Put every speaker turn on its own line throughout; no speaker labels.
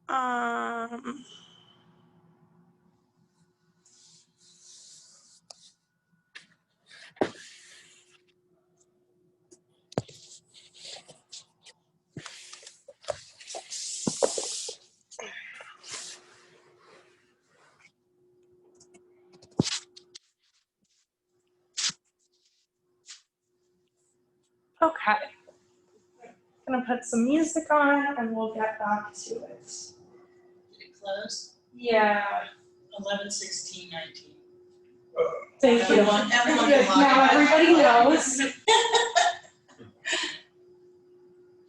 Um, okay. I'm gonna put some music on and we'll get back to it.
Did it close?
Yeah.
11/16/19.
Thank you.
Everyone can log
Now
in.
everybody knows.
If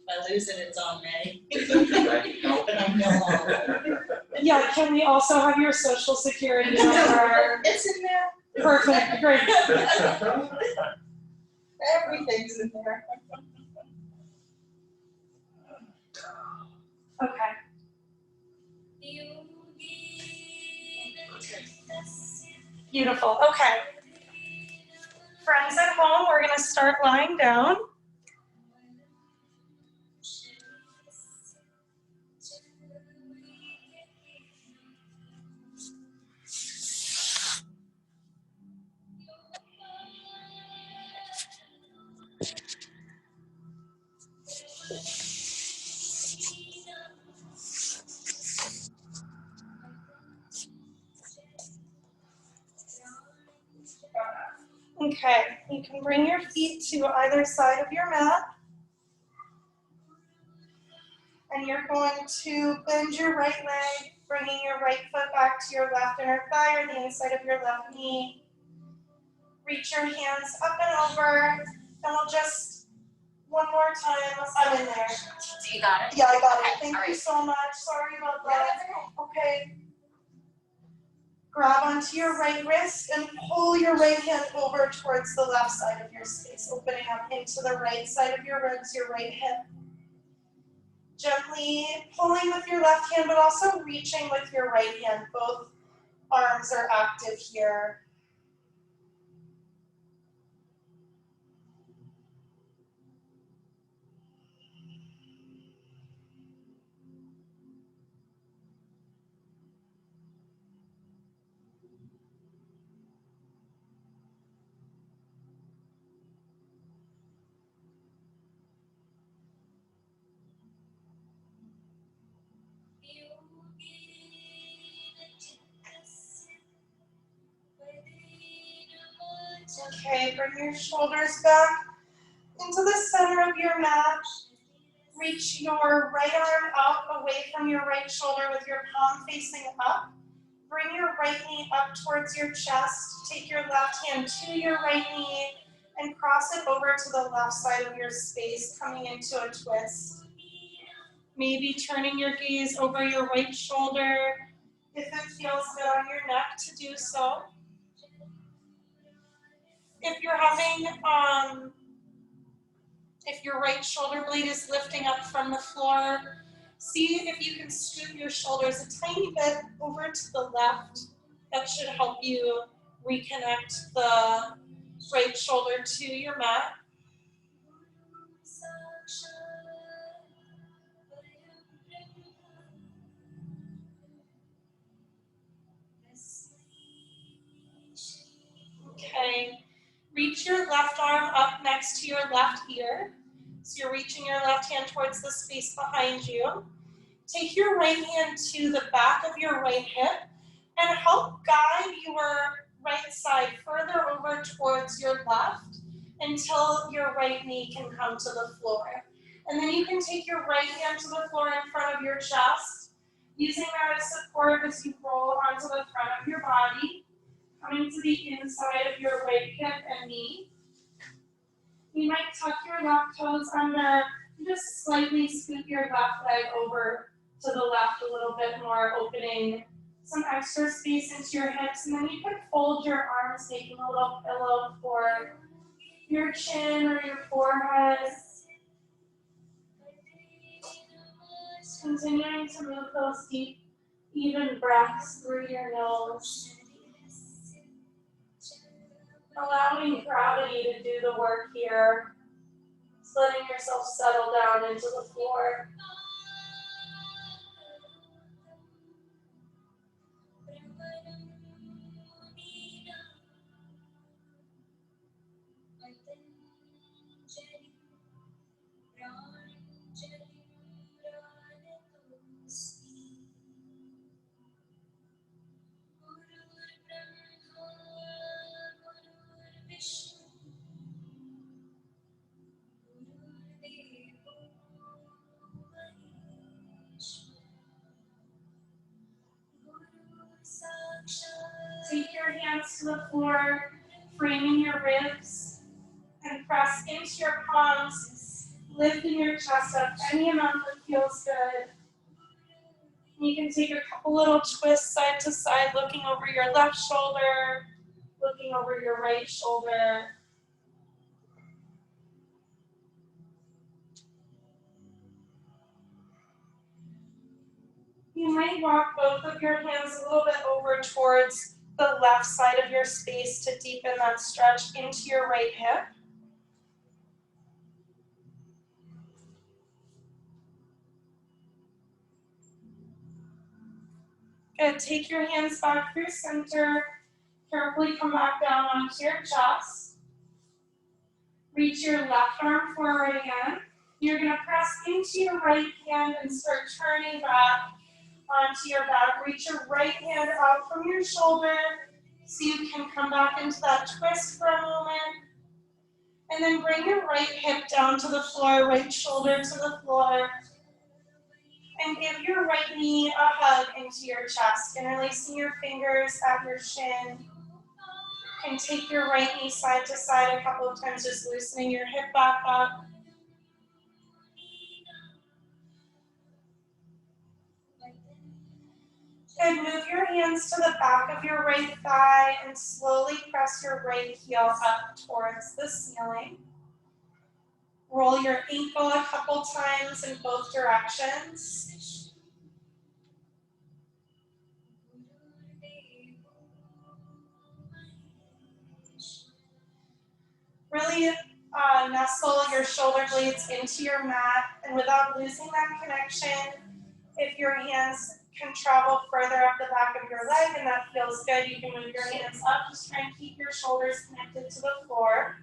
I lose it, it's on me. But I'm no longer.
Yeah, can we also have your social security number?
It's in there.
Perfect, great.
Everything's in there.
Okay. Beautiful, okay. Friends at home, we're gonna start lying down. Okay, you can bring your feet to either side of your mat. And you're going to bend your right leg, bringing your right foot back to your left inner thigh or the inside of your left knee. Reach your hands up and over, and we'll just, one more time, I'm in there.
You got it?
Yeah, I got it.
Okay,
Thank
all
you
right.
so much. Sorry about that. Okay. Grab onto your right wrist and pull your right hand over towards the left side of your space, opening up into the right side of your ribs, your right hip. Gently pulling with your left hand, but also reaching with your right hand. Both arms are active here. Okay, bring your shoulders back into the center of your mat. Reach your right arm out away from your right shoulder with your palm facing up. Bring your right knee up towards your chest. Take your left hand to your right knee and cross it over to the left side of your space, coming into a twist. Maybe turning your gaze over your right shoulder if it feels good on your neck to do so. If you're having, if your right shoulder blade is lifting up from the floor, see if you can scoot your shoulders a tiny bit over to the left. That should help you reconnect the right shoulder to your mat. Okay, reach your left arm up next to your left ear. So you're reaching your left hand towards the space behind you. Take your right hand to the back of your right hip and help guide your right side further over towards your left until your right knee can come to the floor. And then you can take your right hand to the floor in front of your chest, using that as support as you roll onto the front of your body, coming to the inside of your right hip and knee. You might tuck your left toes under and just slightly scoot your left leg over to the left a little bit more, opening some extra space into your hips. And then you can fold your arms, making a little pillow for your chin or your forehead. Continuing to move those deep, even breaths through your nose. Allowing gravity to do the work here. Just letting yourself settle down into the floor. Take your hands to the floor, framing your ribs, and press into your palms, lifting your chest up any amount that feels good. You can take a couple little twists side to side, looking over your left shoulder, looking over your right shoulder. You might walk both of your hands a little bit over towards the left side of your space to deepen that stretch into your right hip. Good. Take your hands back through center. Carefully come back down onto your chest. Reach your left arm forward again. You're going to press into your right hand and start turning back onto your back. Reach your right hand out from your shoulder so you can come back into that twist for a moment. And then bring your right hip down to the floor, right shoulder to the floor. And give your right knee a hug into your chest, interlacing your fingers at your shin. You can take your right knee side to side a couple of times, just loosening your hip back up. Good. Move your hands to the back of your right thigh and slowly press your right heel up towards the ceiling. Roll your ankle a couple times in both directions. Really nestle your shoulder blades into your mat, and without losing that connection, if your hands can travel further up the back of your leg and that feels good, you can move your hands up. Just try and keep your shoulders connected to the floor.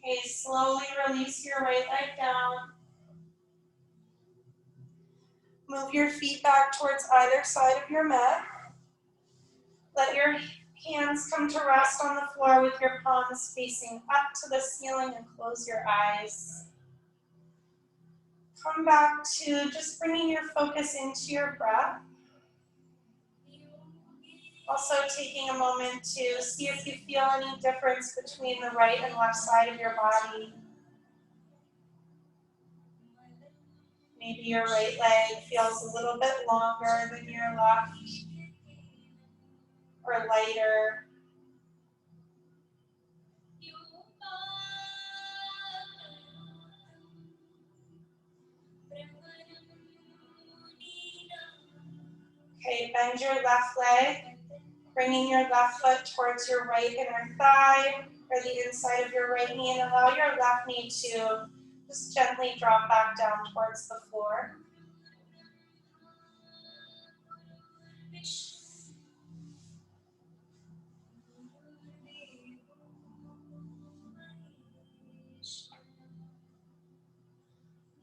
Okay, slowly release your right leg down. Move your feet back towards either side of your mat. Let your hands come to rest on the floor with your palms facing up to the ceiling, and close your eyes. Come back to just bringing your focus into your breath. Also taking a moment to see if you feel any difference between the right and left side of your body. Maybe your right leg feels a little bit longer than your left, or lighter. Okay, bend your left leg, bringing your left foot towards your right inner thigh or the inside of your right knee, and allow your left knee to just gently drop back down towards the floor.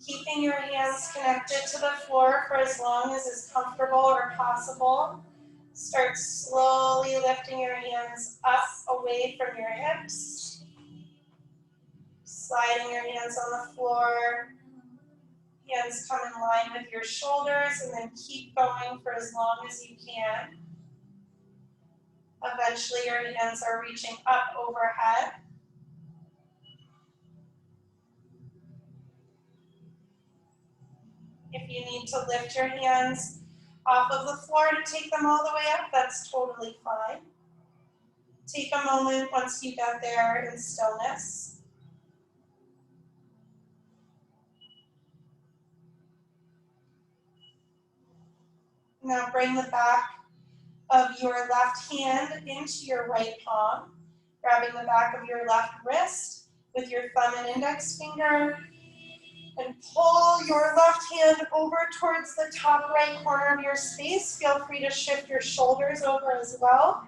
Keeping your hands connected to the floor for as long as is comfortable or possible. Start slowly lifting your hands up away from your hips. Sliding your hands on the floor. Hands come in line with your shoulders, and then keep going for as long as you can. Eventually your hands are reaching up overhead. If you need to lift your hands off of the floor to take them all the way up, that's totally fine. Take a moment once you get there in stillness. Now bring the back of your left hand into your right palm, grabbing the back of your left wrist with your thumb and index finger, and pull your left hand over towards the top right corner of your space. Feel free to shift your shoulders over as well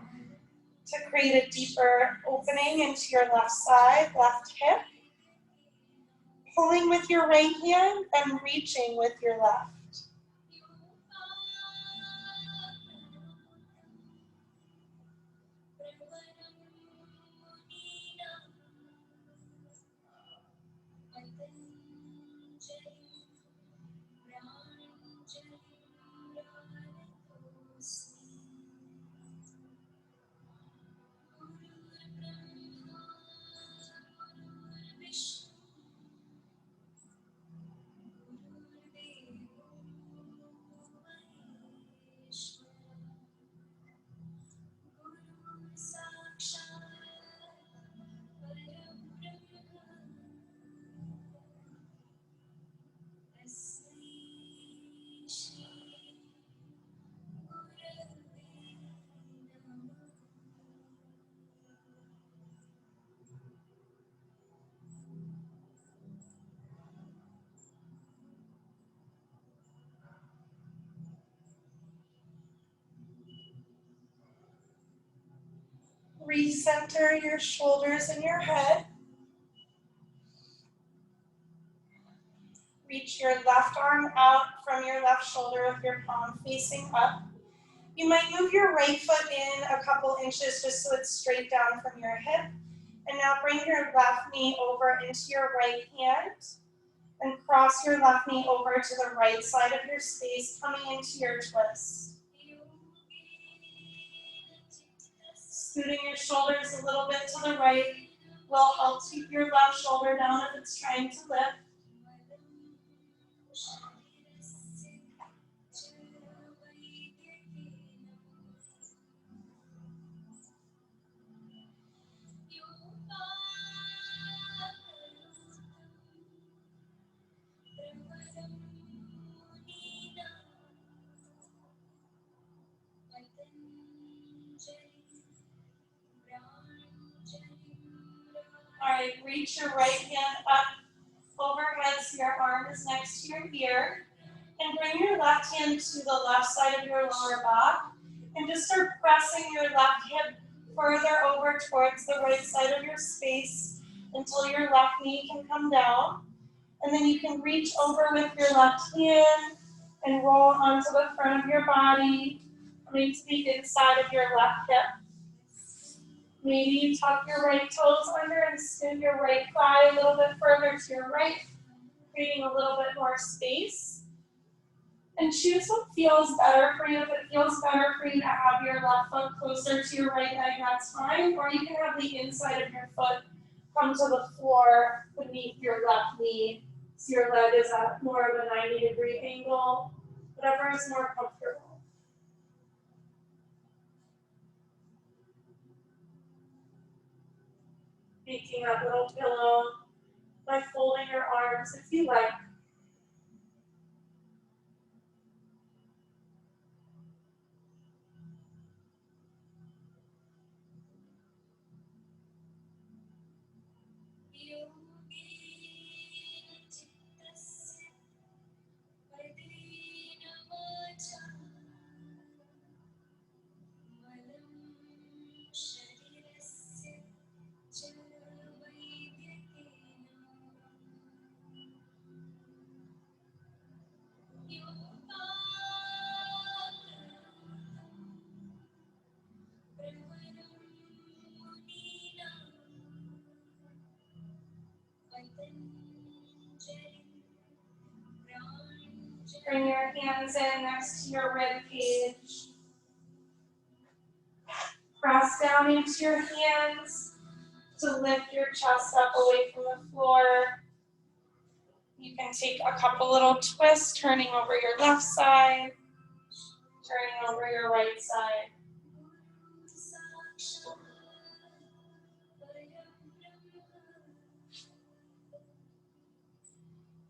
to create a deeper opening into your left side, left hip. Pulling with your right hand and reaching with your left. Recenter your shoulders and your head. Reach your left arm out from your left shoulder with your palm facing up. You might move your right foot in a couple inches just so it's straight down from your hip. And now bring your left knee over into your right hand and cross your left knee over to the right side of your space, coming into your twist. Scooting your shoulders a little bit to the right will help keep your left shoulder down if it's trying to lift. All right, reach your right hand up overhead so your arm is next to your ear. And bring your left hand to the left side of your lower back. And just start pressing your left hip further over towards the right side of your space until your left knee can come down. And then you can reach over with your left hand and roll onto the front of your body, coming to the inside of your left hip. Maybe you tuck your right toes under and scoot your right thigh a little bit further to your right, creating a little bit more space. And choose what feels better for you. If it feels better for you to have your left foot closer to your right leg, that's fine. Or you can have the inside of your foot come to the floor beneath your left knee. So your leg is at more of a 90-degree angle, whatever is more comfortable. Making that little pillow by folding your arms if you like. Bring your hands in next to your rib cage. Press down into your hands to lift your chest up away from the floor. You can take a couple little twists, turning over your left side, turning over your right side.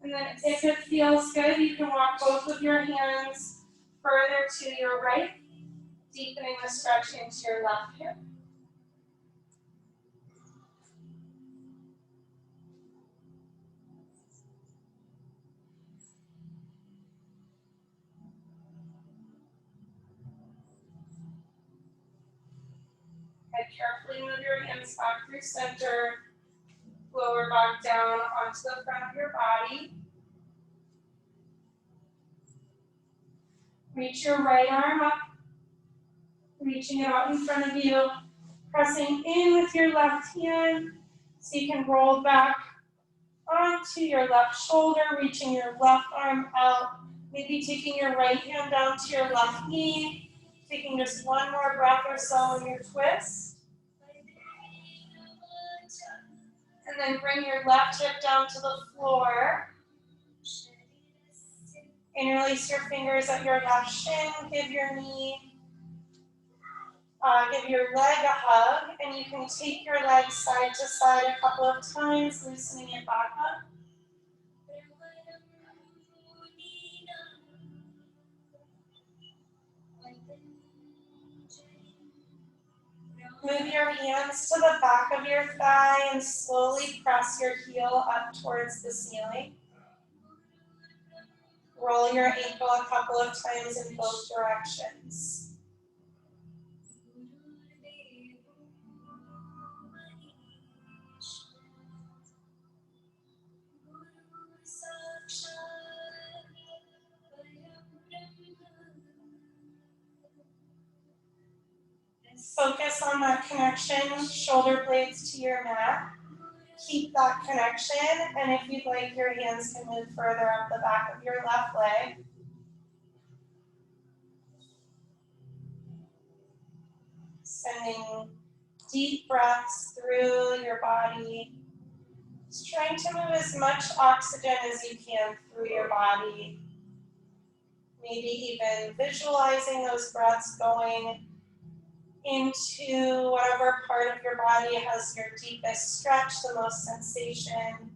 And then if it feels good, you can walk both of your hands further to your right, deepening the stretch into your left hip. And carefully move your hands back through center, lower back down onto the front of your body. Reach your right arm up, reaching it out in front of you, pressing in with your left hand so you can roll back onto your left shoulder, reaching your left arm out, maybe taking your right hand down to your left knee, taking just one more breath or so in your twist. And then bring your left hip down to the floor. Interlace your fingers at your left shin, give your leg a hug, and you can take your legs side to side a couple of times, loosening it back up. Move your hands to the back of your thigh and slowly press your heel up towards the ceiling. Roll your ankle a couple of times in both directions. Focus on that connection, shoulder blades to your mat. Keep that connection, and if you'd like, your hands can move further up the back of your left leg. Sending deep breaths through your body. Just trying to move as much oxygen as you can through your body. Maybe even visualizing those breaths going into whatever part of your body has your deepest stretch, the most sensation.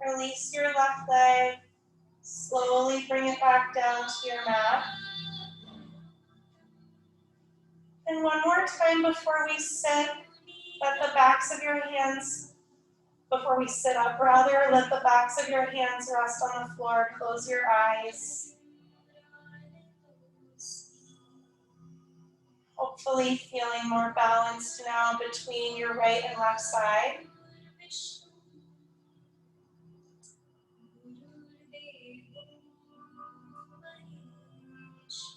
Release your left leg. Slowly bring it back down to your mat. And one more time before we sit, let the backs of your hands, before we sit up rather, let the backs of your hands rest on the floor. Close your eyes. Hopefully feeling more balanced now between your right and left side.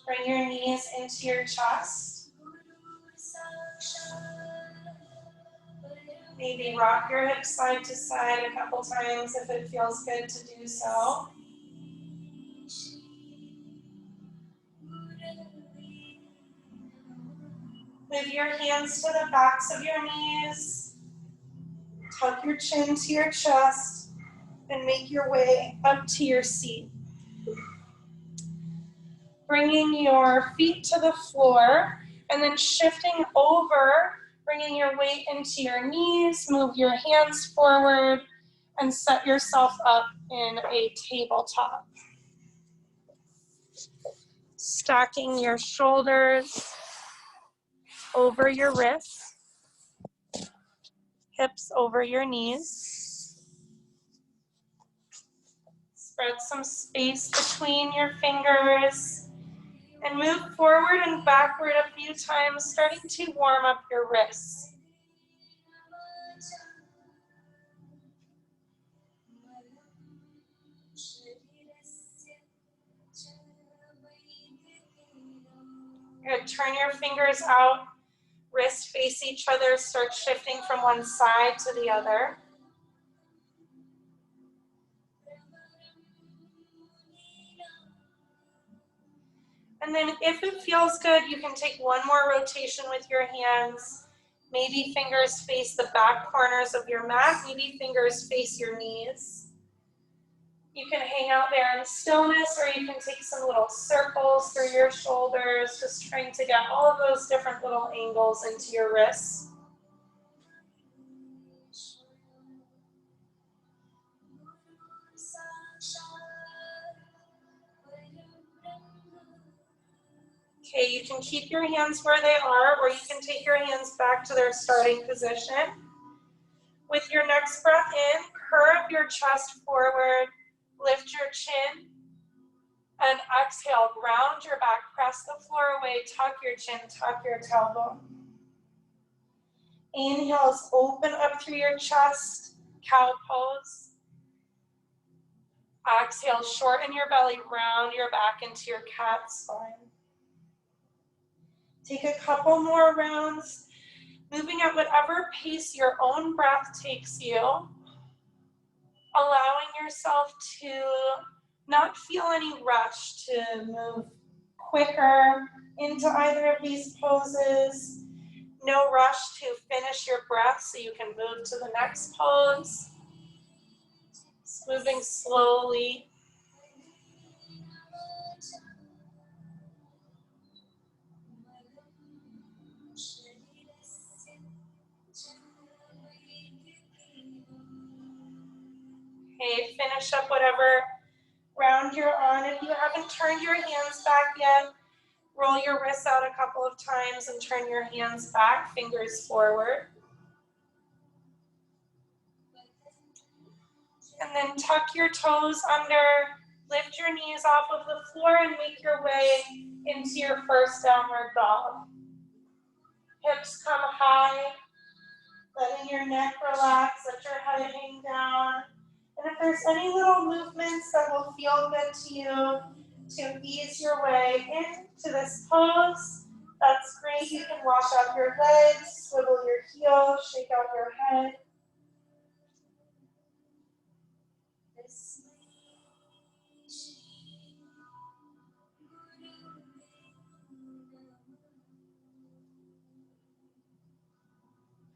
Bring your knees into your chest. Maybe rock your hips side to side a couple times if it feels good to do so. Move your hands to the backs of your knees. Tuck your chin to your chest and make your way up to your seat. Bringing your feet to the floor and then shifting over, bringing your weight into your knees, move your hands forward and set yourself up in a tabletop. Stacking your shoulders over your wrists, hips over your knees. Spread some space between your fingers and move forward and backward a few times, starting to warm up your wrists. You're going to turn your fingers out, wrists face each other, start shifting from one side to the other. And then if it feels good, you can take one more rotation with your hands. Maybe fingers face the back corners of your mat, maybe fingers face your knees. You can hang out there in stillness, or you can take some little circles through your shoulders, just trying to get all of those different little angles into your wrists. Okay, you can keep your hands where they are, or you can take your hands back to their starting position. With your next breath in, curve your chest forward, lift your chin, and exhale, ground your back, press the floor away, tuck your chin, tuck your tailbone. Inhales, open up through your chest, cow pose. Exhale, shorten your belly, round your back into your cat spine. Take a couple more rounds, moving at whatever pace your own breath takes you, allowing yourself to not feel any rush to move quicker into either of these poses. No rush to finish your breath so you can move to the next pose. Just moving slowly. Okay, finish up whatever round you're on. If you haven't turned your hands back yet, roll your wrists out a couple of times and turn your hands back, fingers forward. And then tuck your toes under, lift your knees off of the floor and make your way into your first downward dog. Hips come high, letting your neck relax, let your head hang down. And if there's any little movements that will feel good to you to ease your way into this pose, that's great. You can wash out your legs, swivel your heels, shake out your head.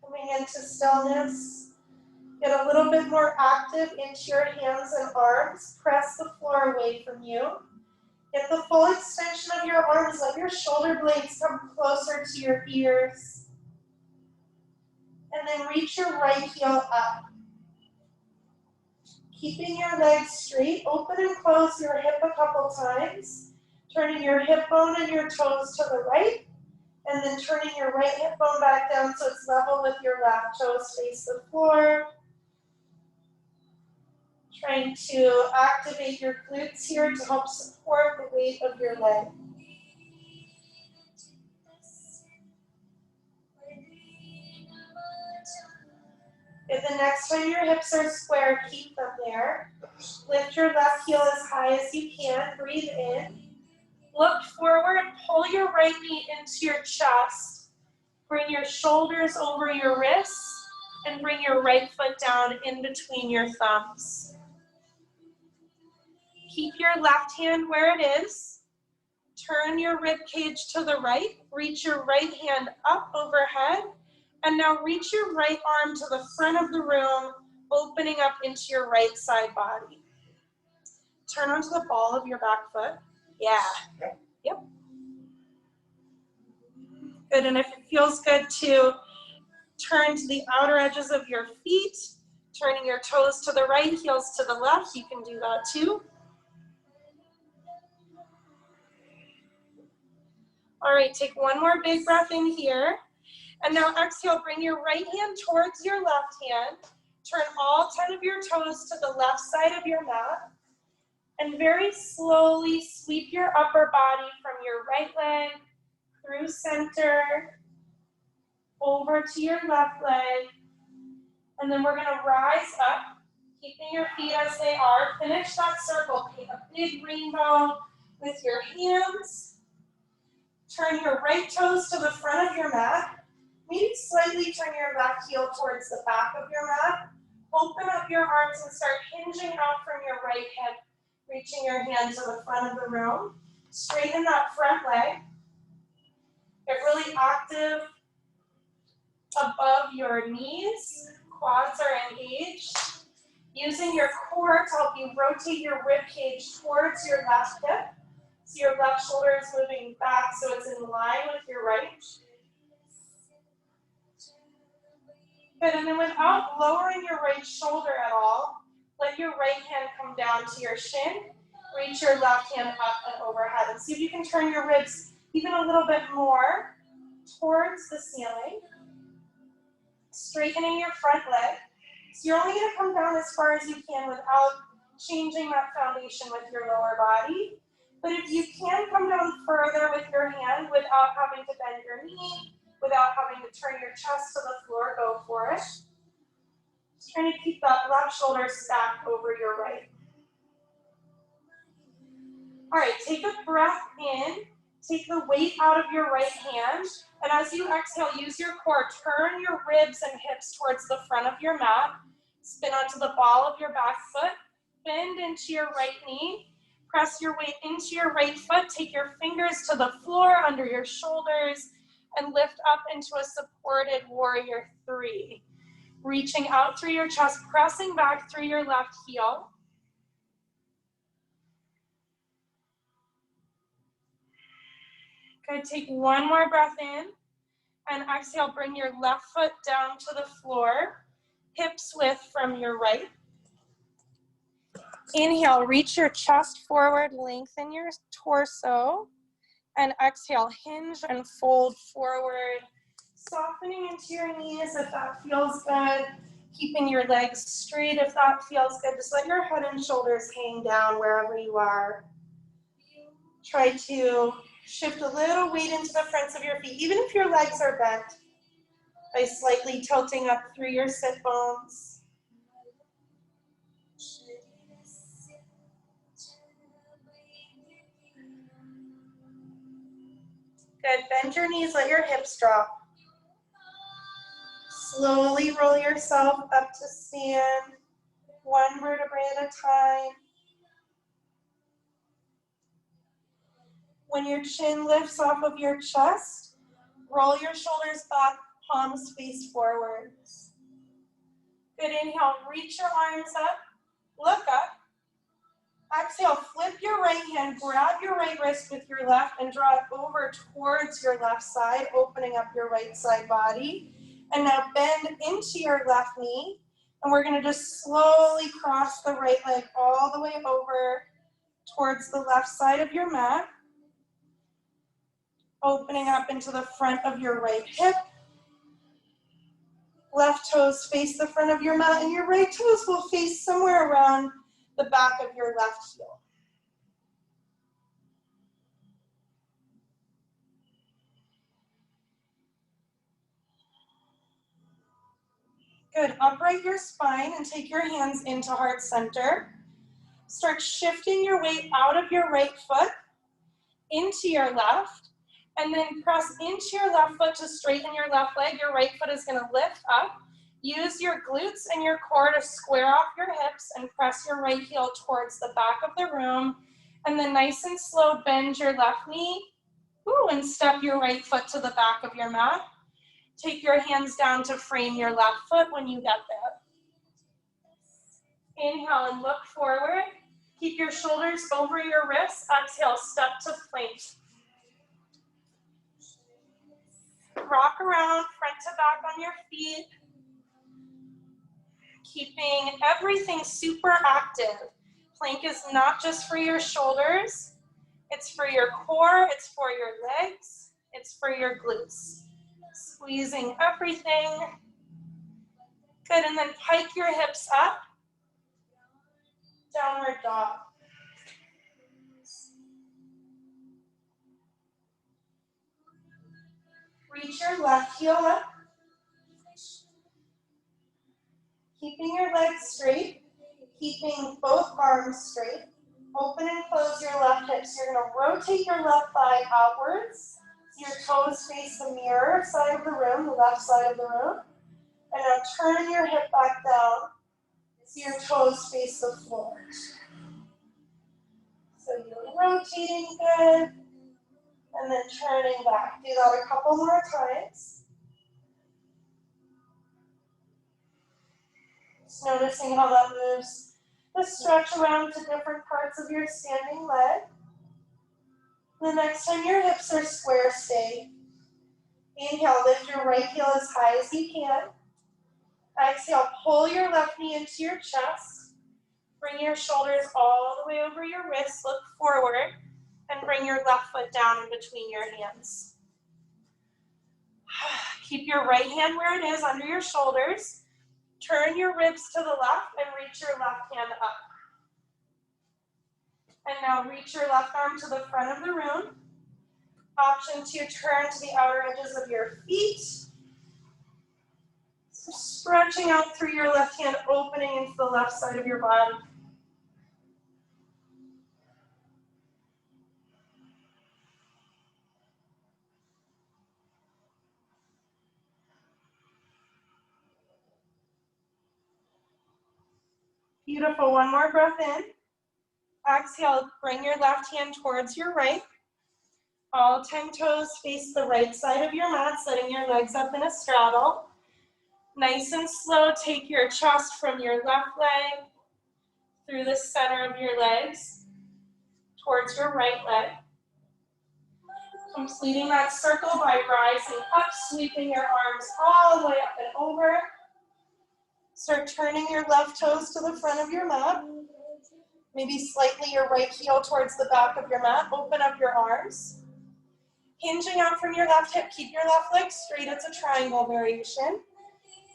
Coming into stillness, get a little bit more active into your hands and arms. Press the floor away from you. Get the full extension of your arms. Let your shoulder blades come closer to your ears. And then reach your right heel up. Keeping your legs straight, open and close your hip a couple times. Turning your hip bone and your toes to the right. And then turning your right hip bone back down so it's level with your left. Toes face the floor. Trying to activate your glutes here to help support the weight of your leg. If the next time your hips are square, keep them there. Lift your left heel as high as you can. Breathe in. Look forward, pull your right knee into your chest. Bring your shoulders over your wrists and bring your right foot down in between your thumbs. Keep your left hand where it is. Turn your rib cage to the right. Reach your right hand up overhead. And now reach your right arm to the front of the room, opening up into your right side body. Turn onto the ball of your back foot. Yeah. Yep. Good, and if it feels good to turn to the outer edges of your feet, turning your toes to the right, heels to the left, you can do that too. All right, take one more big breath in here. And now exhale, bring your right hand towards your left hand. Turn all 10 of your toes to the left side of your mat. And very slowly sweep your upper body from your right leg through center, over to your left leg. And then we're gonna rise up, keeping your feet as they are. Finish that circle, paint a big rainbow with your hands. Turn your right toes to the front of your mat. Maybe slightly turn your left heel towards the back of your mat. Open up your arms and start hinging out from your right hip, reaching your hand to the front of the room. Straighten that front leg. Get really active above your knees. Quads are engaged. Using your core to help you rotate your rib cage towards your left hip. So your left shoulder is moving back so it's in line with your right. Good, and then without lowering your right shoulder at all, let your right hand come down to your shin. Reach your left hand up and overhead. And see if you can turn your ribs even a little bit more towards the ceiling. Straightening your front leg. So you're only gonna come down as far as you can without changing that foundation with your lower body. But if you can come down further with your hand without having to bend your knee, without having to turn your chest to the floor, go for it. Just trying to keep that left shoulder stacked over your right. All right, take a breath in, take the weight out of your right hand, and as you exhale, use your core, turn your ribs and hips towards the front of your mat, spin onto the ball of your back foot, bend into your right knee, press your weight into your right foot, take your fingers to the floor under your shoulders, and lift up into a supported warrior 3. Reaching out through your chest, pressing back through your left heel. Good, take one more breath in, and exhale, bring your left foot down to the floor, hips width from your right. Inhale, reach your chest forward, lengthen your torso, and exhale, hinge and fold forward, softening into your knees if that feels good, keeping your legs straight if that feels good. Just let your head and shoulders hang down wherever you are. Try to shift a little weight into the fronts of your feet, even if your legs are bent, by slightly tilting up through your sit bones. Good, bend your knees, let your hips drop. Slowly roll yourself up to stand, one vertebrae at a time. When your chin lifts off of your chest, roll your shoulders back, palms face forwards. Good, inhale, reach your arms up, look up. Exhale, flip your right hand, grab your right wrist with your left and draw it over towards your left side, opening up your right side body. And now bend into your left knee. And we're gonna just slowly cross the right leg all the way over towards the left side of your mat. Opening up into the front of your right hip. Left toes face the front of your mat and your right toes will face somewhere around the back of your left heel. Good, upright your spine and take your hands into heart center. Start shifting your weight out of your right foot into your left, and then press into your left foot to straighten your left leg. Your right foot is gonna lift up. Use your glutes and your core to square off your hips and press your right heel towards the back of the room. And then nice and slow, bend your left knee, and step your right foot to the back of your mat. Take your hands down to frame your left foot when you get there. Inhale and look forward. Keep your shoulders over your wrists. Exhale, step to plank. Rock around front to back on your feet. Keeping everything super active. Plank is not just for your shoulders. It's for your core, it's for your legs, it's for your glutes. Squeezing everything. Good, and then pike your hips up. Downward dog. Reach your left heel up. Keeping your legs straight, keeping both arms straight. Open and close your left hips. You're gonna rotate your left thigh outwards. So your toes face the mirror side of the room, the left side of the room. And now turn your hip back down so your toes face the floor. So you're rotating good, and then turning back. Do that a couple more times. Just noticing how that moves the stretch around to different parts of your standing leg. The next time your hips are square, stay. Inhale, lift your right heel as high as you can. Exhale, pull your left knee into your chest. Bring your shoulders all the way over your wrists, look forward, and bring your left foot down in between your hands. Keep your right hand where it is under your shoulders. Turn your ribs to the left and reach your left hand up. And now reach your left arm to the front of the room. Option 2, turn to the outer edges of your feet. So stretching out through your left hand, opening into the left side of your body. Beautiful, one more breath in. Exhale, bring your left hand towards your right. All 10 toes face the right side of your mat, setting your legs up in a straddle. Nice and slow, take your chest from your left leg through the center of your legs towards your right leg. Completing that circle by rising up, sweeping your arms all the way up and over. Start turning your left toes to the front of your mat. Maybe slightly your right heel towards the back of your mat. Open up your arms. Hinging out from your left hip, keep your left leg straight. It's a triangle variation.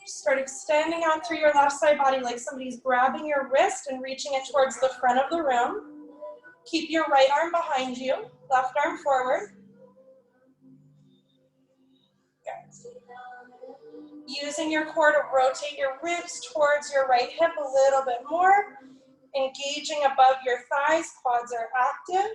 Start extending out through your left side body like somebody's grabbing your wrist and reaching it towards the front of the room. Keep your right arm behind you, left arm forward. Using your core to rotate your ribs towards your right hip a little bit more. Engaging above your thighs, quads are active.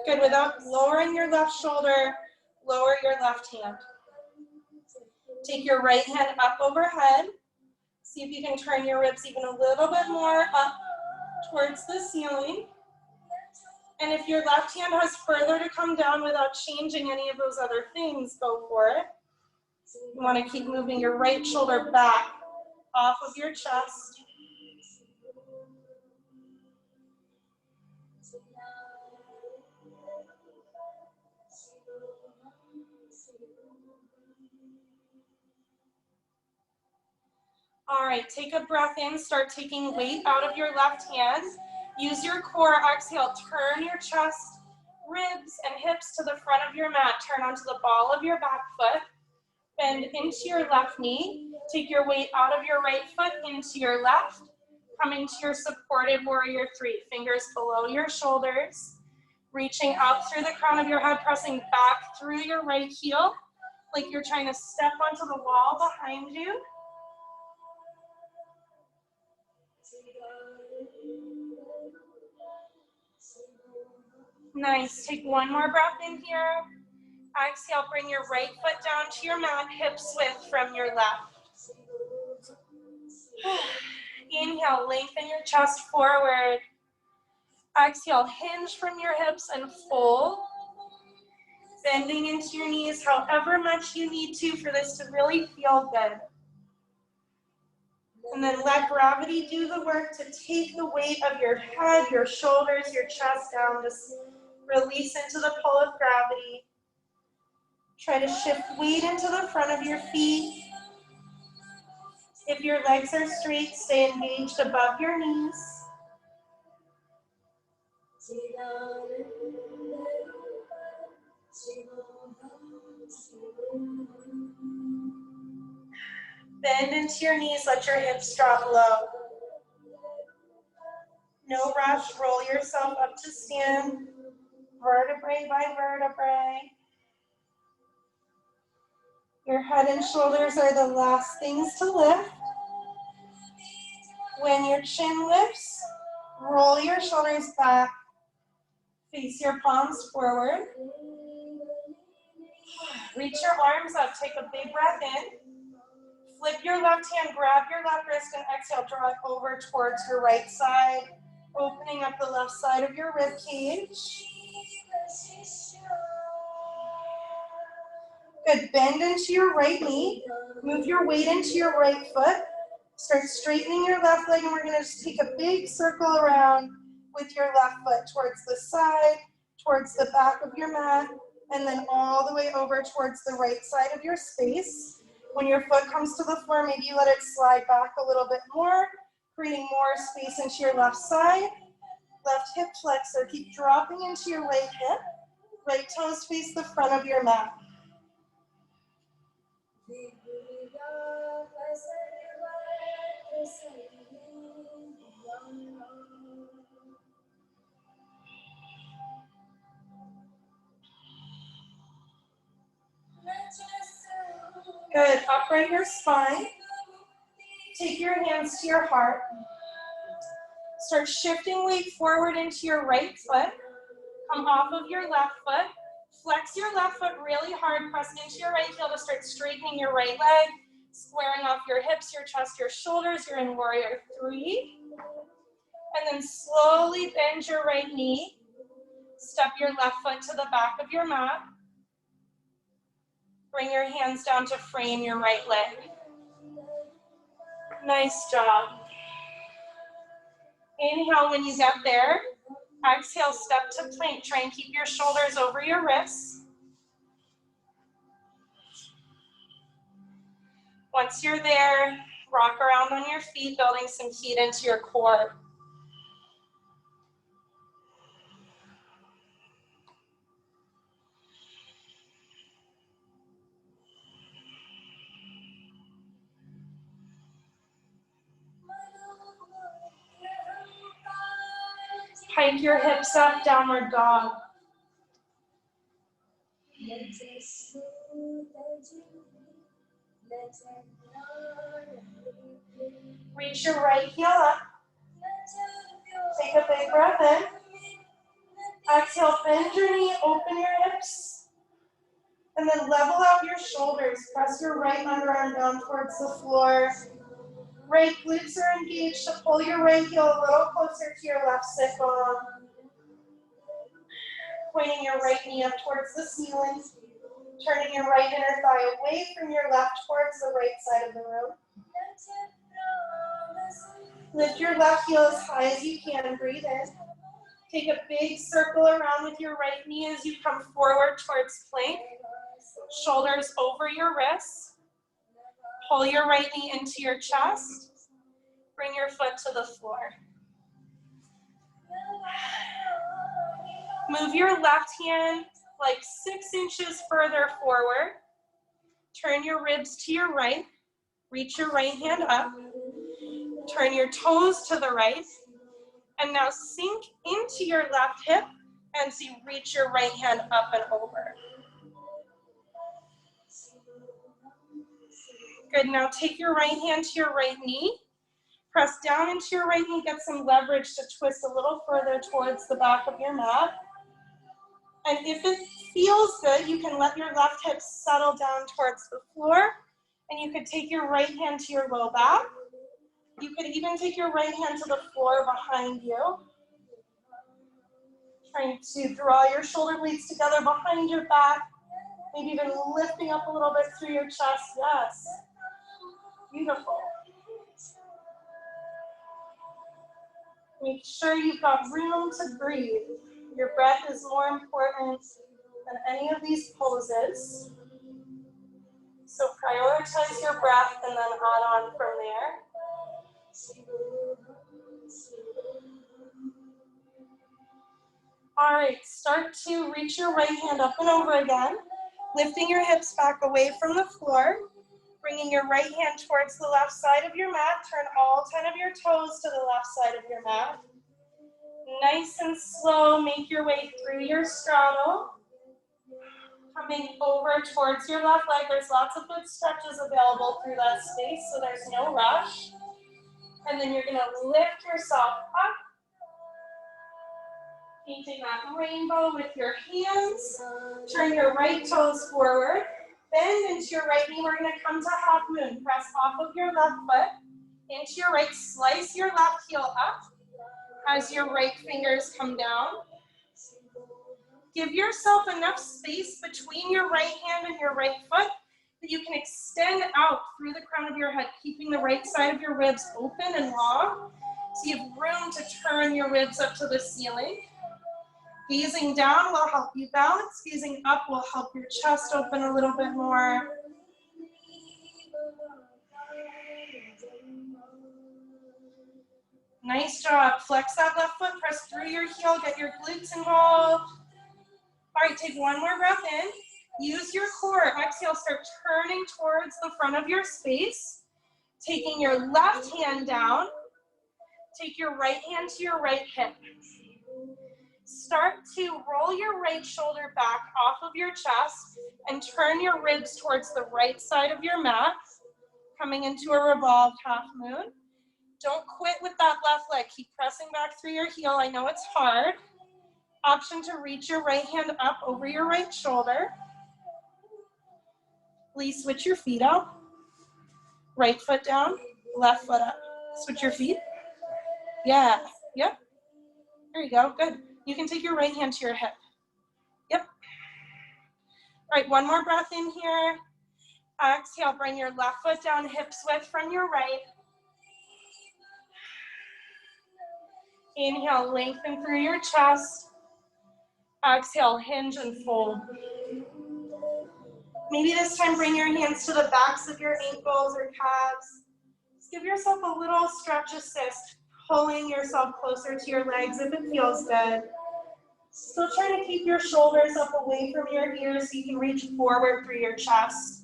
Good, without lowering your left shoulder, lower your left hand. Take your right hand up overhead. See if you can turn your ribs even a little bit more up towards the ceiling. And if your left hand has further to come down without changing any of those other things, go for it. You want to keep moving your right shoulder back off of your chest. All right, take a breath in, start taking weight out of your left hand. Use your core, exhale, turn your chest, ribs, and hips to the front of your mat. Turn onto the ball of your back foot. Bend into your left knee. Take your weight out of your right foot into your left. Coming to your supported warrior 3. Fingers below your shoulders. Reaching out through the crown of your head, pressing back through your right heel, like you're trying to step onto the wall behind you. Nice, take one more breath in here. Exhale, bring your right foot down to your mat, hips width from your left. Inhale, lengthen your chest forward. Exhale, hinge from your hips and fold. Bending into your knees however much you need to for this to really feel good. And then let gravity do the work to take the weight of your head, your shoulders, your chest down. Just release into the pull of gravity. Try to shift weight into the front of your feet. If your legs are straight, stay engaged above your knees. Bend into your knees, let your hips drop low. No rush, roll yourself up to stand, vertebrae by vertebrae. Your head and shoulders are the last things to lift. When your chin lifts, roll your shoulders back. Face your palms forward. Reach your arms up, take a big breath in. Flip your left hand, grab your left wrist, and exhale, draw it over towards your right side, opening up the left side of your rib cage. Good, bend into your right knee, move your weight into your right foot, start straightening your left leg, and we're gonna just take a big circle around with your left foot towards the side, towards the back of your mat, and then all the way over towards the right side of your space. When your foot comes to the floor, maybe you let it slide back a little bit more, creating more space into your left side. Left hip flexor. Keep dropping into your right hip. Right toes face the front of your mat. Good. Upright your spine. Take your hands to your heart. Start shifting weight forward into your right foot. Come off of your left foot. Flex your left foot really hard. Press into your right heel to start straightening your right leg. Squaring off your hips, your chest, your shoulders. You're in warrior 3. And then slowly bend your right knee. Step your left foot to the back of your mat. Bring your hands down to frame your right leg. Nice job. Inhale when you get there. Exhale, step to plank. Try and keep your shoulders over your wrists. Once you're there, rock around on your feet, building some heat into your core. Hike your hips up, downward dog. Reach your right heel up. Take a big breath in. Exhale, bend your knee, open your hips. And then level out your shoulders. Press your right underarm down towards the floor. Right glutes are engaged to pull your right heel a little closer to your left sit bone. Pointing your right knee up towards the ceiling. Turning your right inner thigh away from your left towards the right side of the room. Lift your left heel as high as you can. Breathe in. Take a big circle around with your right knee as you come forward towards plank. Shoulders over your wrists. Pull your right knee into your chest. Bring your foot to the floor. Move your left hand like 6 inches further forward. Turn your ribs to your right. Reach your right hand up. Turn your toes to the right. And now sink into your left hip as you reach your right hand up and over. Good, now take your right hand to your right knee. Press down into your right knee, get some leverage to twist a little further towards the back of your mat. And if it feels good, you can let your left hip settle down towards the floor. And you could take your right hand to your low back. You could even take your right hand to the floor behind you. Trying to draw your shoulder blades together behind your back. Maybe even lifting up a little bit through your chest. Yes. Beautiful. Make sure you've got room to breathe. Your breath is more important than any of these poses. So prioritize your breath and then add on from there. All right, start to reach your right hand up and over again, lifting your hips back away from the floor, bringing your right hand towards the left side of your mat. Turn all 10 of your toes to the left side of your mat. Nice and slow, make your way through your straddle. Coming over towards your left leg. There's lots of good stretches available through that space, so there's no rush. And then you're gonna lift yourself up. Painting that rainbow with your hands. Turn your right toes forward. Bend into your right knee. We're gonna come to half moon. Press off of your left foot. Into your right, slice your left heel up as your right fingers come down. Give yourself enough space between your right hand and your right foot that you can extend out through the crown of your head, keeping the right side of your ribs open and long. So you have room to turn your ribs up to the ceiling. Gazing down will help you balance. Gazing up will help your chest open a little bit more. Nice job. Flex that left foot, press through your heel, get your glutes involved. All right, take one more breath in. Use your core. Exhale, start turning towards the front of your space. Taking your left hand down. Take your right hand to your right hip. Start to roll your right shoulder back off of your chest and turn your ribs towards the right side of your mat, coming into a revolved half moon. Don't quit with that left leg. Keep pressing back through your heel. I know it's hard. Option to reach your right hand up over your right shoulder. Please switch your feet out. Right foot down, left foot up. Switch your feet. Yeah, yep. There you go, good. You can take your right hand to your hip. Yep. All right, one more breath in here. Exhale, bring your left foot down, hips width from your right. Inhale, lengthen through your chest. Exhale, hinge and fold. Maybe this time bring your hands to the backs of your ankles or calves. Just give yourself a little stretch assist, pulling yourself closer to your legs if it feels good. Still trying to keep your shoulders up away from your ears so you can reach forward through your chest.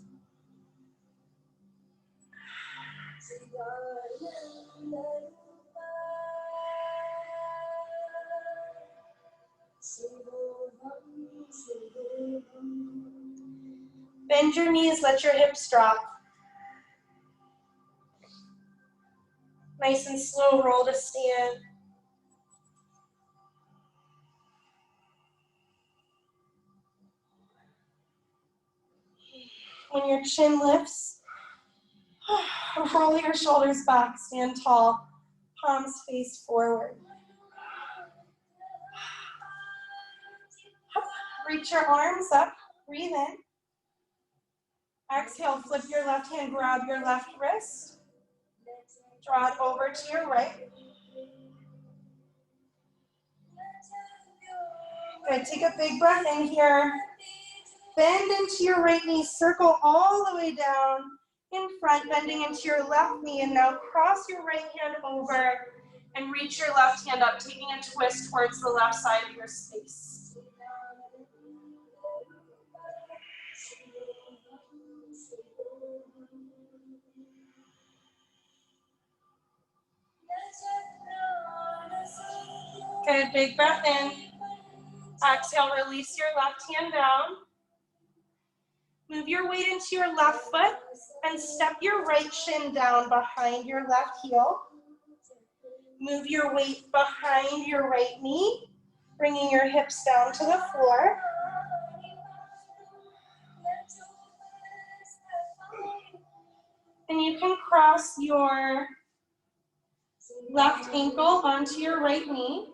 Bend your knees, let your hips drop. Nice and slow roll to stand. When your chin lifts, roll your shoulders back, stand tall, palms face forward. Reach your arms up, breathe in. Exhale, flip your left hand, grab your left wrist. Draw it over to your right. Good, take a big breath in here. Bend into your right knee, circle all the way down in front, bending into your left knee, and now cross your right hand over and reach your left hand up, taking a twist towards the left side of your space. Good, big breath in. Exhale, release your left hand down. Move your weight into your left foot and step your right shin down behind your left heel. Move your weight behind your right knee, bringing your hips down to the floor. And you can cross your left ankle onto your right knee.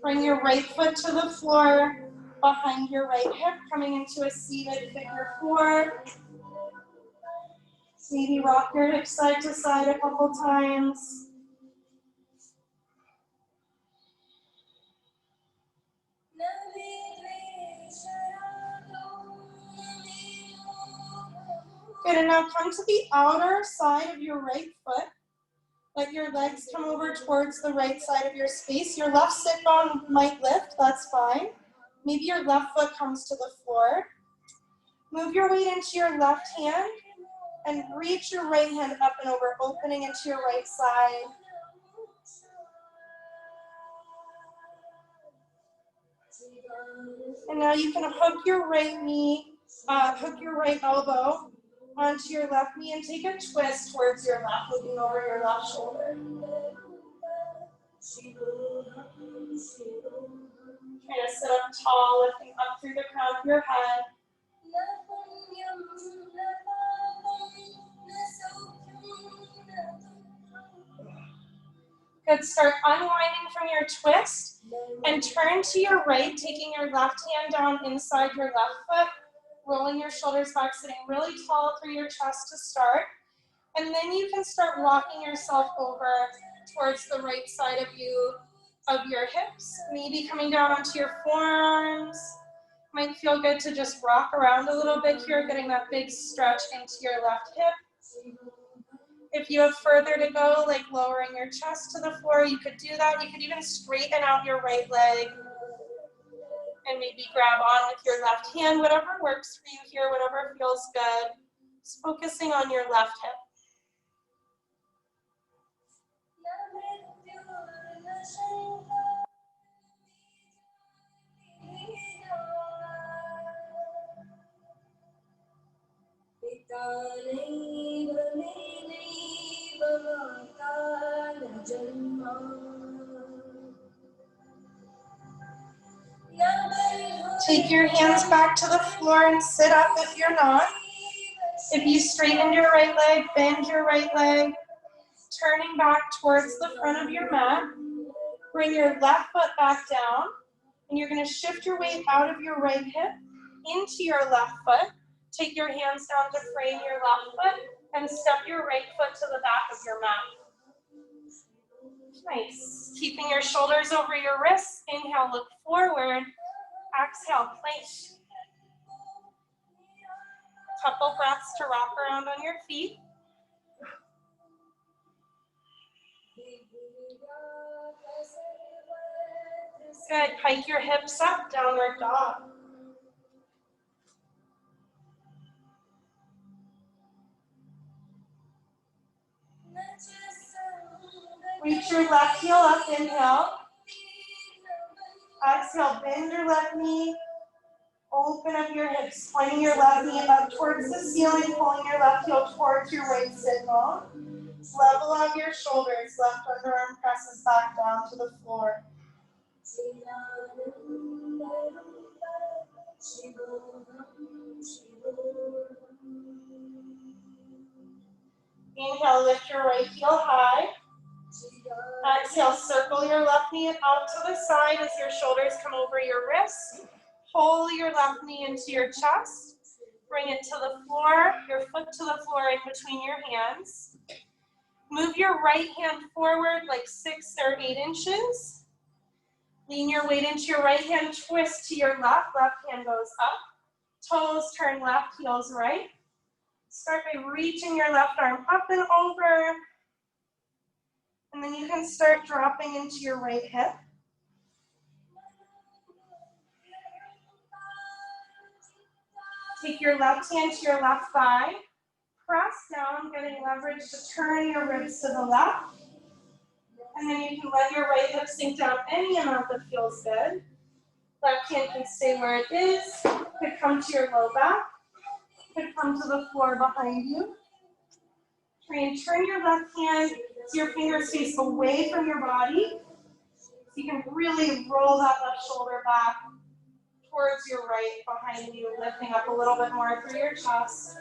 Bring your right foot to the floor behind your right hip, coming into a seated figure four. Maybe rock your hips side to side a couple times. Good, and now come to the outer side of your right foot. Let your legs come over towards the right side of your space. Your left sit bone might lift, that's fine. Maybe your left foot comes to the floor. Move your weight into your left hand and reach your right hand up and over, opening into your right side. And now you can hook your right knee, hook your right elbow onto your left knee and take a twist towards your left, looking over your left shoulder. Try to sit up tall, lifting up through the crown of your head. Good, start unwinding from your twist and turn to your right, taking your left hand down inside your left foot, rolling your shoulders back, sitting really tall through your chest to start. And then you can start rocking yourself over towards the right side of your hips, maybe coming down onto your forearms. Might feel good to just rock around a little bit here, getting that big stretch into your left hip. If you have further to go, like lowering your chest to the floor, you could do that. You could even straighten out your right leg and maybe grab on with your left hand, whatever works for you here, whatever feels good. Just focusing on your left hip. Take your hands back to the floor and sit up if you're not. If you straightened your right leg, bend your right leg, turning back towards the front of your mat. Bring your left foot back down, and you're going to shift your weight out of your right hip into your left foot. Take your hands down to frame your left foot and step your right foot to the back of your mat. Nice. Keeping your shoulders over your wrists. Inhale, look forward. Exhale, plank. Couple breaths to rock around on your feet. Good. Pike your hips up, downward dog. Reach your left heel up, inhale. Exhale, bend your left knee. Open up your hips, pointing your left knee up towards the ceiling, pulling your left heel towards your right sit bone. Level out your shoulders, left underarm presses back down to the floor. Inhale, lift your right heel high. Exhale, circle your left knee out to the side as your shoulders come over your wrists. Pull your left knee into your chest. Bring it to the floor, your foot to the floor in between your hands. Move your right hand forward like 6 or 8 inches. Lean your weight into your right hand, twist to your left hand goes up. Toes turn left, heels right. Start by reaching your left arm up and over. And then you can start dropping into your right hip. Take your left hand to your left thigh. Press down, getting leverage to turn your ribs to the left. And then you can let your right hip sink down any amount that feels good. Left hand can stay where it is. Could come to your low back. Could come to the floor behind you. Try and turn your left hand so your fingers face away from your body. So you can really roll that left shoulder back towards your right behind you, lifting up a little bit more through your chest.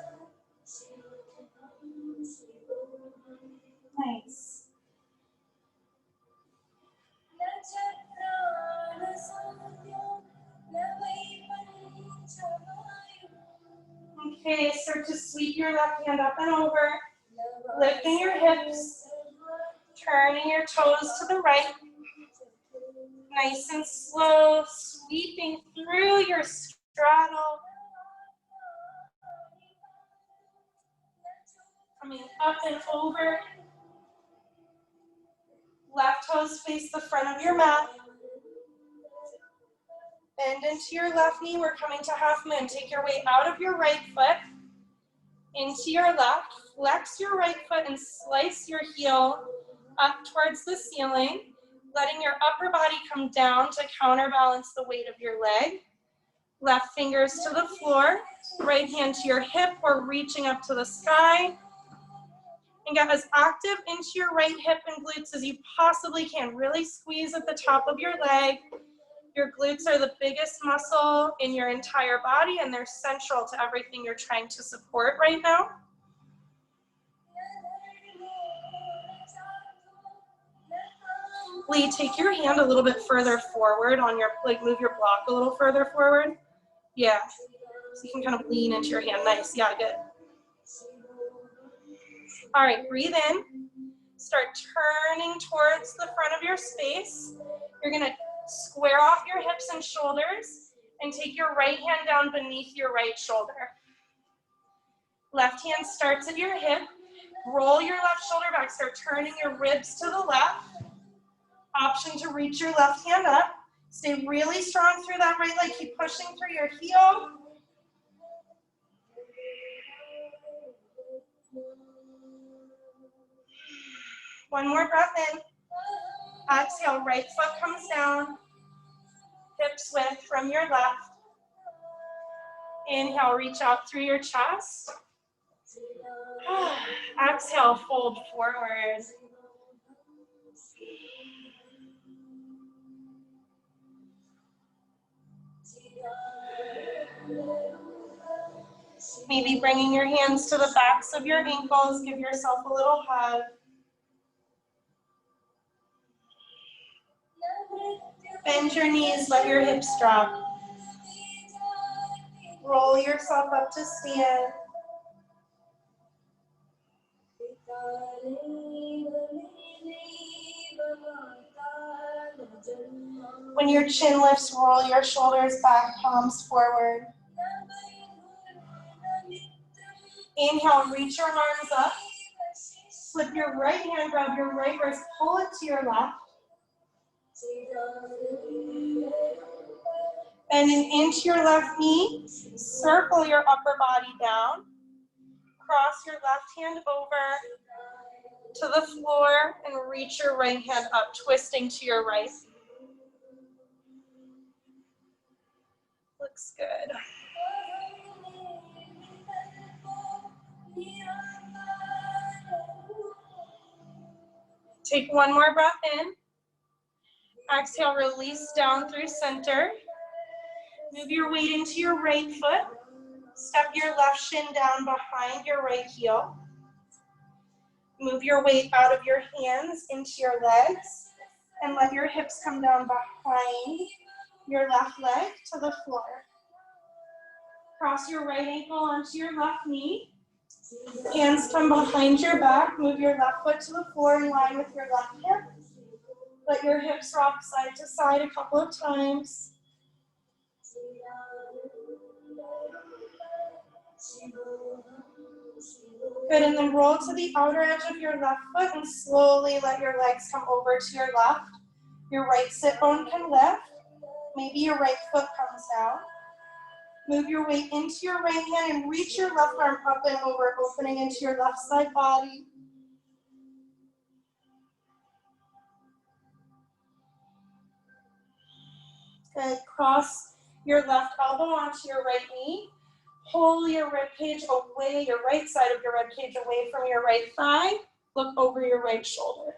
Nice. Okay, start to sweep your left hand up and over, lifting your hips, turning your toes to the right. Nice and slow, sweeping through your straddle. Coming up and over. Left toes face the front of your mat. Bend into your left knee. We're coming to half moon. Take your weight out of your right foot into your left. Flex your right foot and slice your heel up towards the ceiling, letting your upper body come down to counterbalance the weight of your leg. Left fingers to the floor, right hand to your hip or reaching up to the sky. And get as active into your right hip and glutes as you possibly can. Really squeeze at the top of your leg. Your glutes are the biggest muscle in your entire body and they're central to everything you're trying to support right now. Lee, take your hand a little bit further forward on your, like move your block a little further forward. Yeah, so you can kind of lean into your hand. Nice, yeah, good. All right, breathe in. Start turning towards the front of your space. You're gonna square off your hips and shoulders and take your right hand down beneath your right shoulder. Left hand starts at your hip. Roll your left shoulder back. Start turning your ribs to the left. Option to reach your left hand up. Stay really strong through that right leg. Keep pushing through your heel. One more breath in. Exhale, right foot comes down. Hips width from your left. Inhale, reach out through your chest. Exhale, fold forward. Maybe bringing your hands to the backs of your ankles. Give yourself a little hug. Bend your knees, let your hips drop. Roll yourself up to stand. When your chin lifts, roll your shoulders back, palms forward. Inhale, reach your arms up. Flip your right hand, grab your right wrist, pull it to your left. Bending into your left knee, circle your upper body down. Cross your left hand over to the floor and reach your right hand up, twisting to your right. Looks good. Take one more breath in. Exhale, release down through center. Move your weight into your right foot. Step your left shin down behind your right heel. Move your weight out of your hands into your legs and let your hips come down behind your left leg to the floor. Cross your right ankle onto your left knee. Hands come behind your back. Move your left foot to the floor in line with your left hip. Let your hips rock side to side a couple of times. Good, and then roll to the outer edge of your left foot and slowly let your legs come over to your left. Your right sit bone can lift. Maybe your right foot comes down. Move your weight into your right hand and reach your left arm up and over, opening into your left side body. Good, cross your left elbow onto your right knee. Pull your rib cage away, your right side of your rib cage away from your right thigh. Look over your right shoulder.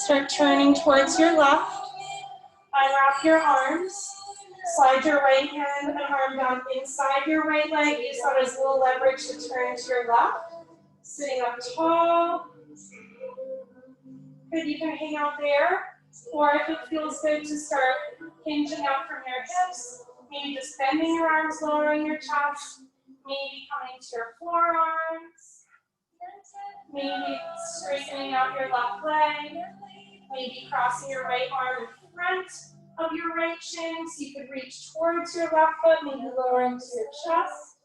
Start turning towards your left. Unwrap your arms. Slide your right hand and arm down inside your right leg. Use that as a little leverage to turn to your left. Sitting up tall. Good, you can hang out there. Or if it feels good to start hinging out from your hips, maybe just bending your arms, lowering your chest. Maybe coming to your forearms. Maybe straightening out your left leg. Maybe crossing your right arm in front of your right shin so you could reach towards your left foot, maybe lowering to your chest.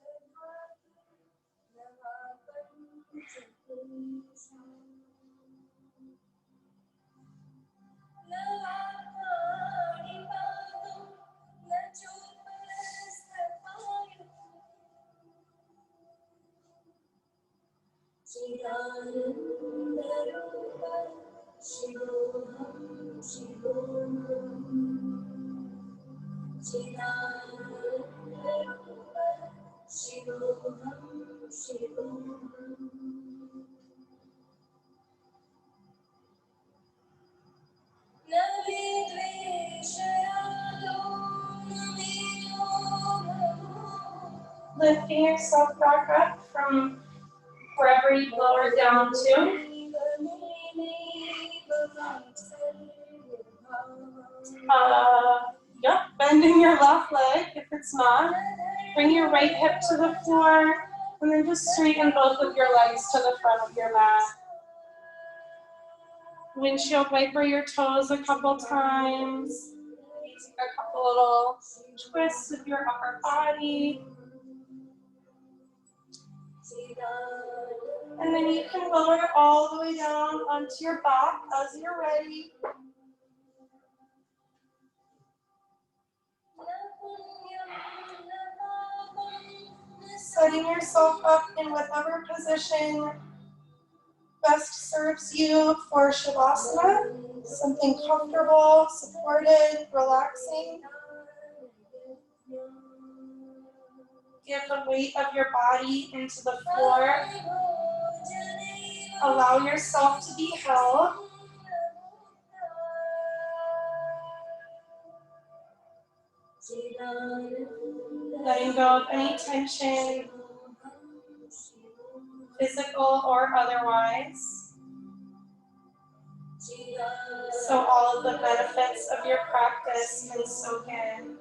Lifting yourself back up from wherever you lower down to. Yep, bending your left leg if it's not. Bring your right hip to the floor, and then just straighten both of your legs to the front of your mat. Windshield wiper your toes a couple times. Take a couple little twists of your upper body. And then you can lower all the way down onto your back as you're ready. Setting yourself up in whatever position best serves you for Shavasana. Something comfortable, supported, relaxing. Give the weight of your body into the floor. Allow yourself to be held. Letting go of any tension, physical or otherwise. So all of the benefits of your practice can soak in.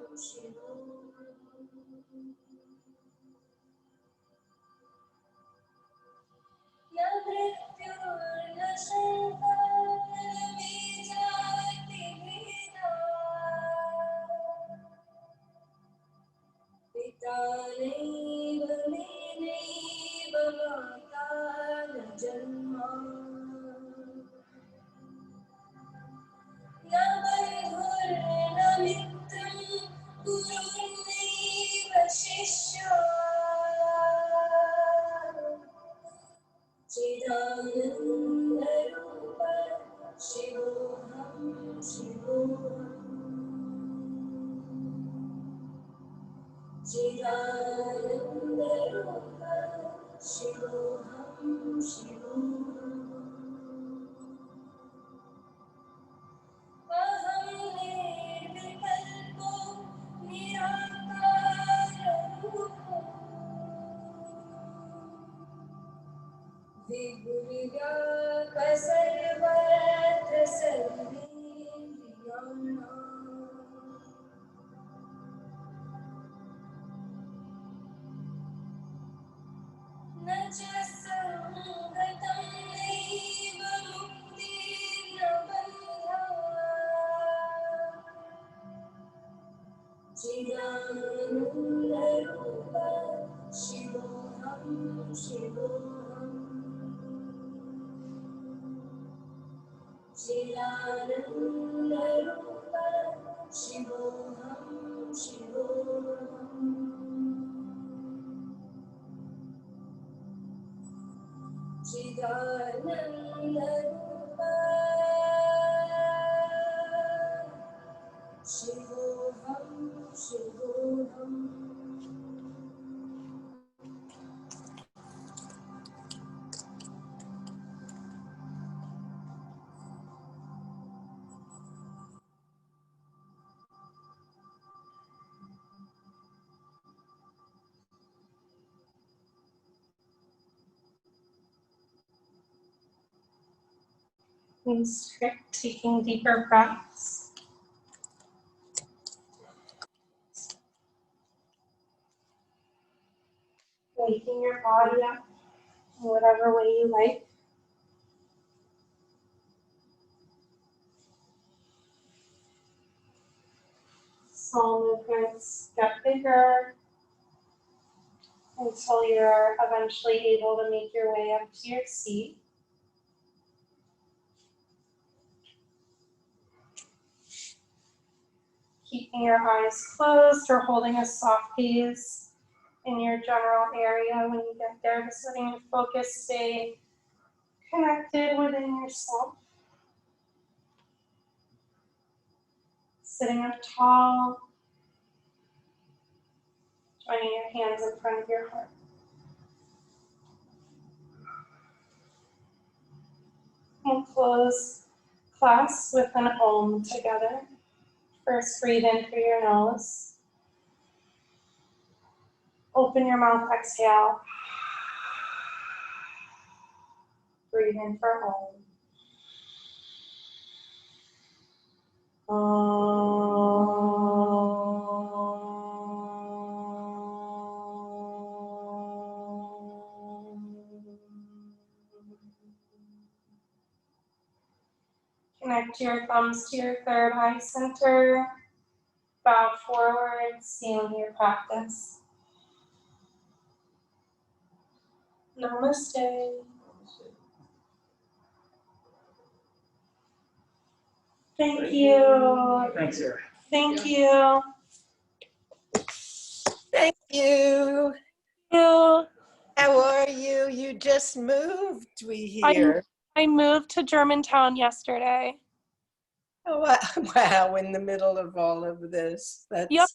And taking deeper breaths. Waking your body up in whatever way you like. Small movements get bigger until you're eventually able to make your way up to your seat. Keeping your eyes closed or holding a soft gaze in your general area when you get there, just letting your focus stay connected within yourself. Sitting up tall, joining your hands in front of your heart. We'll close class with an Om together. First, breathe in through your nose. Open your mouth, exhale. Breathe in for Om. Om. Connect your thumbs to your third eye center. Bow forward, sealing your practice. Namaste. Thank you.
Thanks, Sarah.
Thank you.
Thank you.
You.
How are you? You just moved, we hear.
I moved to Germantown yesterday.
Oh, wow, in the middle of all of this. That's,
Yep.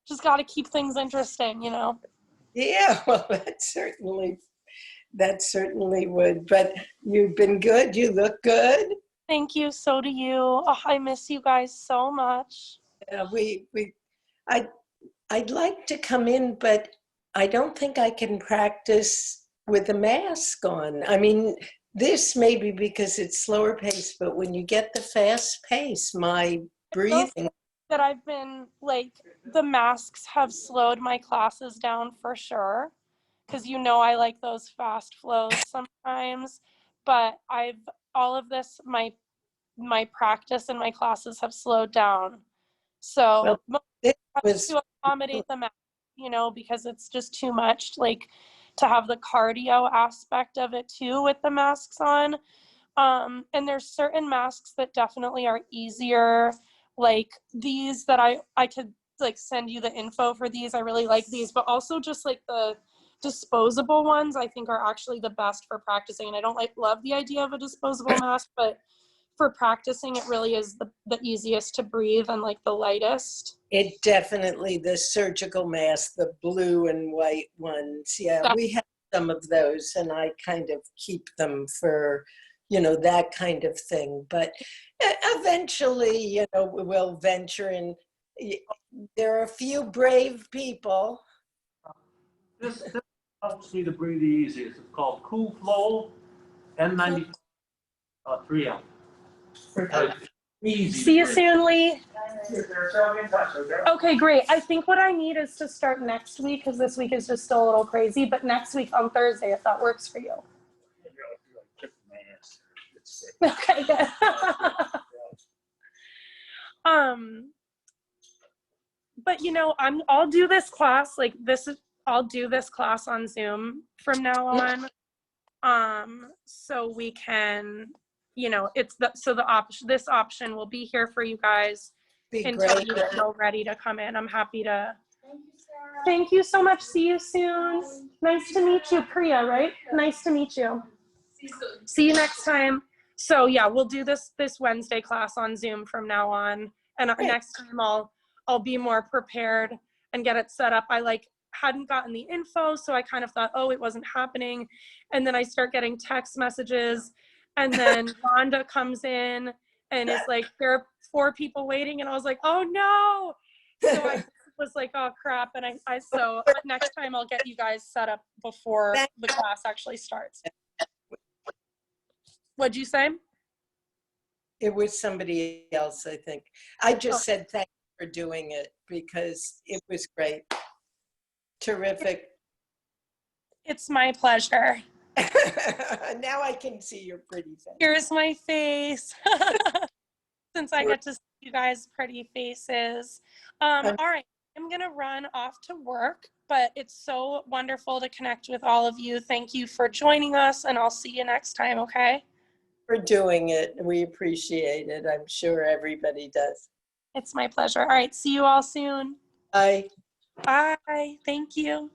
Just got to keep things interesting, you know.
Yeah, well, that certainly would. But you've been good. You look good.
Thank you. So do you. Oh, I miss you guys so much.
I'd like to come in, but I don't think I can practice with a mask on. I mean, this may be because it's slower pace, but when you get the fast pace, my breathing.
That I've been like, the masks have slowed my classes down for sure. Because you know I like those fast flows sometimes. But all of this, my practice and my classes have slowed down. So
Well, it was
to accommodate the mask, you know, because it's just too much, like to have the cardio aspect of it too with the masks on. And there's certain masks that definitely are easier, like these that I could like send you the info for these. I really like these, but also just like the disposable ones I think are actually the best for practicing. And I don't love the idea of a disposable mask, but for practicing, it really is the easiest to breathe and like the lightest.
It definitely, the surgical mask, the blue and white ones. Yeah, we have some of those and I kind of keep them for, you know, that kind of thing. But eventually, you know, we'll venture in. There are a few brave people.
This helps me to breathe the easiest. It's called Cool Flow N90 3M. Easy.
See you soon, Lee. Okay, great. I think what I need is to start next week because this week is just still a little crazy, but next week on Thursday, if that works for you. Okay, good. But you know, I'll do this class like this. I'll do this class on Zoom from now on. So we can, you know, this option will be here for you guys until you feel ready to come in. I'm happy to. Thank you, Sarah. Thank you so much. See you soon. Nice to meet you, Priya, right? Nice to meet you. See you next time. So yeah, we'll do this Wednesday class on Zoom from now on. And next time I'll be more prepared and get it set up. I hadn't gotten the info, so I kind of thought, oh, it wasn't happening. And then I start getting text messages, and then Rhonda comes in and is like, there are 4 people waiting, and I was like, oh no. So I was like, oh crap. And so next time I'll get you guys set up before the class actually starts. What'd you say?
It was somebody else, I think. I just said thank you for doing it because it was great. Terrific.
It's my pleasure.
Now I can see your pretty face.
Here's my face. Since I get to see you guys' pretty faces. All right, I'm gonna run off to work, but it's so wonderful to connect with all of you. Thank you for joining us, and I'll see you next time, okay?
For doing it. We appreciate it. I'm sure everybody does.
It's my pleasure. All right, see you all soon.
Bye.
Bye. Thank you.